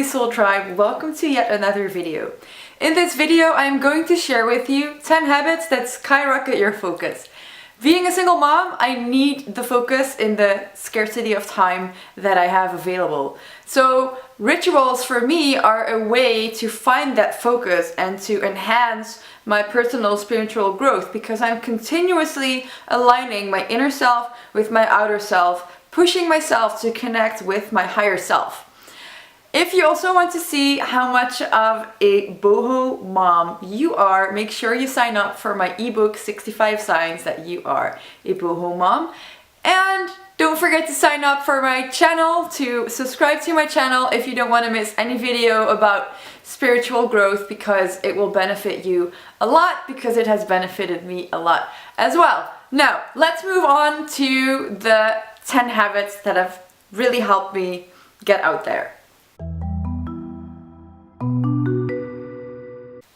Soul Tribe, welcome to yet another video. In this video I'm going to share with you 10 habits that skyrocket your focus. Being a single mom, I need the focus in the scarcity of time that I have available. So rituals for me are a way to find that focus and to enhance my personal spiritual growth, because I'm continuously aligning my inner self with my outer self, pushing myself to connect with my higher self. If you also want to see how much of a boho mom you are, make sure you sign up for my ebook 65 Signs That You Are a Boho Mom. And don't forget to sign up for my channel, to subscribe to my channel if you don't want to miss any video about spiritual growth, because it will benefit you a lot, because it has benefited me a lot as well. Now, let's move on to the 10 habits that have really helped me get out there.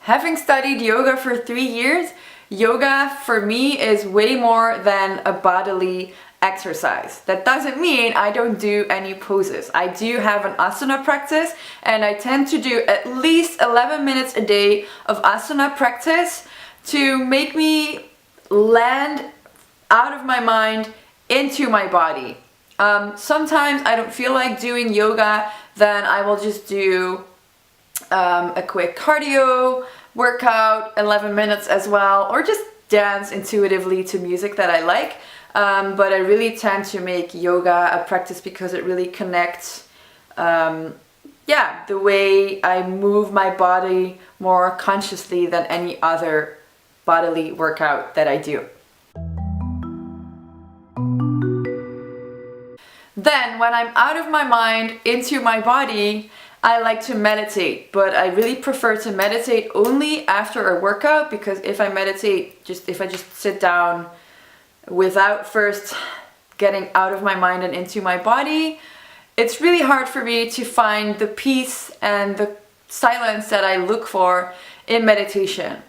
Having studied yoga for 3 years, yoga for me is way more than a bodily exercise. That doesn't mean I don't do any poses. I do have an asana practice, and I tend to do at least 11 minutes a day of asana practice to make me land out of my mind into my body. Sometimes I don't feel like doing yoga, then I will just do a quick cardio workout, 11 minutes as well, or just dance intuitively to music that I like. But I really tend to make yoga a practice because it really connects the way I move my body more consciously than any other bodily workout that I do. Then when I'm out of my mind into my body, I like to meditate, but I really prefer to meditate only after a workout, because if I meditate, if I just sit down without first getting out of my mind and into my body, it's really hard for me to find the peace and the silence that I look for in meditation.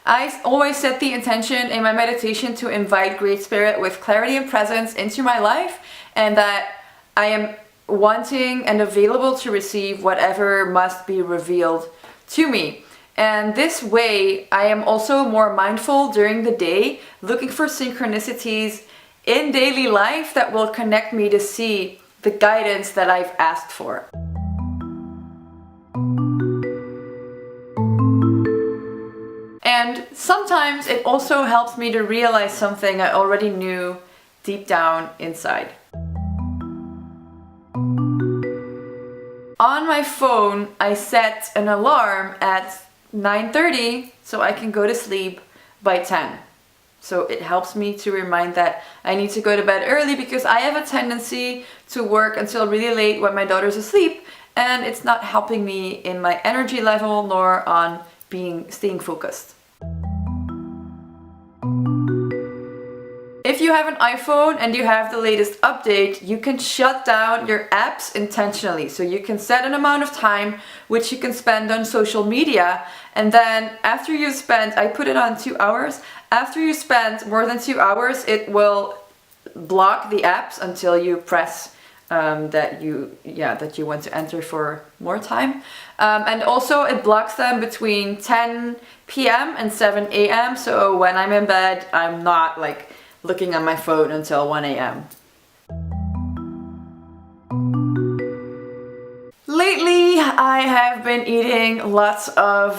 I always set the intention in my meditation to invite Great Spirit with clarity and presence into my life, and that I am wanting and available to receive whatever must be revealed to me. And this way I am also more mindful during the day, looking for synchronicities in daily life that will connect me to see the guidance that I've asked for. And sometimes it also helps me to realize something I already knew deep down inside. On my phone, I set an alarm at 9:30 so I can go to sleep by 10. So it helps me to remind that I need to go to bed early, because I have a tendency to work until really late when my daughter's asleep, and it's not helping me in my energy level nor on staying focused. If you have an iPhone and you have the latest update, you can shut down your apps intentionally. So you can set an amount of time which you can spend on social media, and then after you spend, I put it on 2 hours, after you spend more than 2 hours, it will block the apps until you press that you want to enter for more time. And also it blocks them between 10 p.m. and 7 a.m. So when I'm in bed, I'm not like looking at my phone until 1 a.m. Lately, I have been eating lots of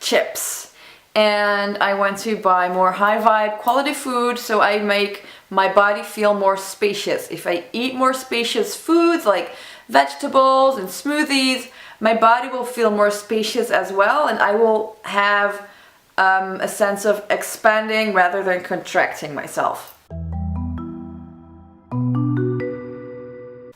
chips, and I want to buy more high vibe quality food so I make my body feel more spacious. If I eat more spacious foods like vegetables and smoothies, my body will feel more spacious as well, and I will have a sense of expanding rather than contracting myself.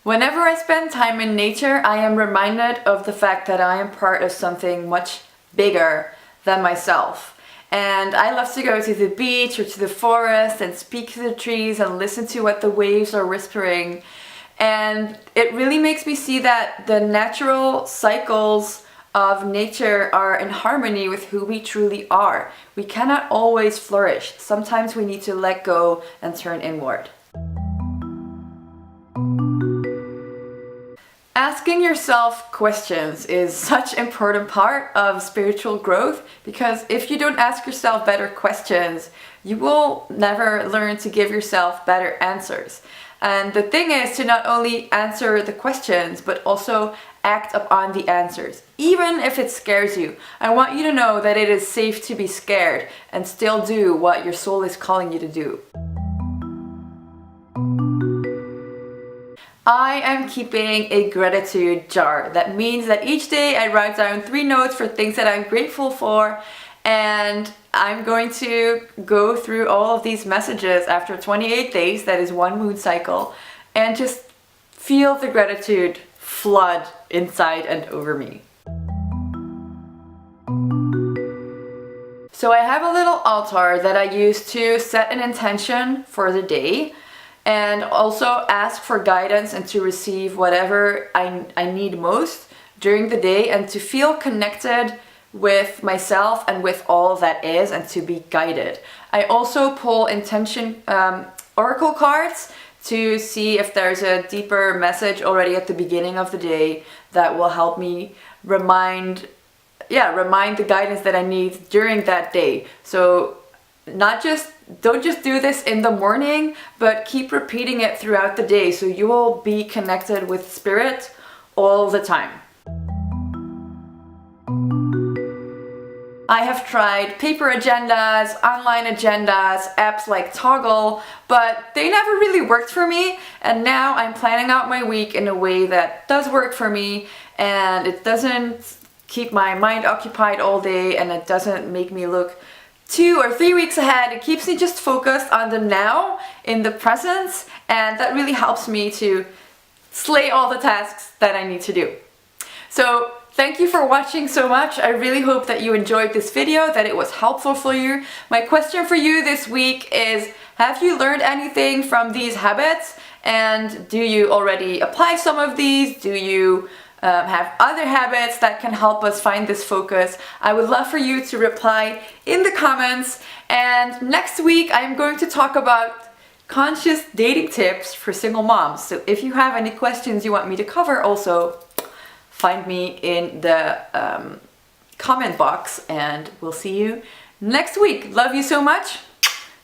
Whenever I spend time in nature, I am reminded of the fact that I am part of something much bigger than myself. And I love to go to the beach or to the forest and speak to the trees and listen to what the waves are whispering. And it really makes me see that the natural cycles of nature are in harmony with who we truly are. We cannot always flourish. Sometimes we need to let go and turn inward. Asking yourself questions is such an important part of spiritual growth, because if you don't ask yourself better questions, you will never learn to give yourself better answers. And the thing is to not only answer the questions, but also act upon the answers, even if it scares you. I want you to know that it is safe to be scared and still do what your soul is calling you to do. I am keeping a gratitude jar. That means that each day I write down 3 notes for things that I'm grateful for, and I'm going to go through all of these messages after 28 days, that is 1 moon cycle, and just feel the gratitude flood inside and over me. So I have a little altar that I use to set an intention for the day, and also ask for guidance and to receive whatever I need most during the day, and to feel connected with myself and with all that is, and to be guided. I also pull intention oracle cards to see if there's a deeper message already at the beginning of the day that will help me remind the guidance that I need during that day. So don't just do this in the morning, but keep repeating it throughout the day, so you will be connected with spirit all the time. I have tried paper agendas, online agendas, apps like Toggle, but they never really worked for me, and now I'm planning out my week in a way that does work for me, and it doesn't keep my mind occupied all day, and it doesn't make me look 2 or 3 weeks ahead. It keeps me just focused on the now, in the present, and that really helps me to slay all the tasks that I need to do. So thank you for watching so much. I really hope that you enjoyed this video, that it was helpful for you. My question for you this week is, have you learned anything from these habits? And do you already apply some of these? Do you have other habits that can help us find this focus? I would love for you to reply in the comments. And next week I'm going to talk about conscious dating tips for single moms. So if you have any questions you want me to cover, also find me in the comment box, and we'll see you next week. Love you so much.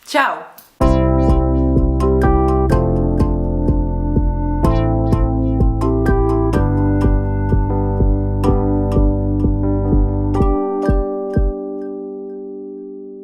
Ciao.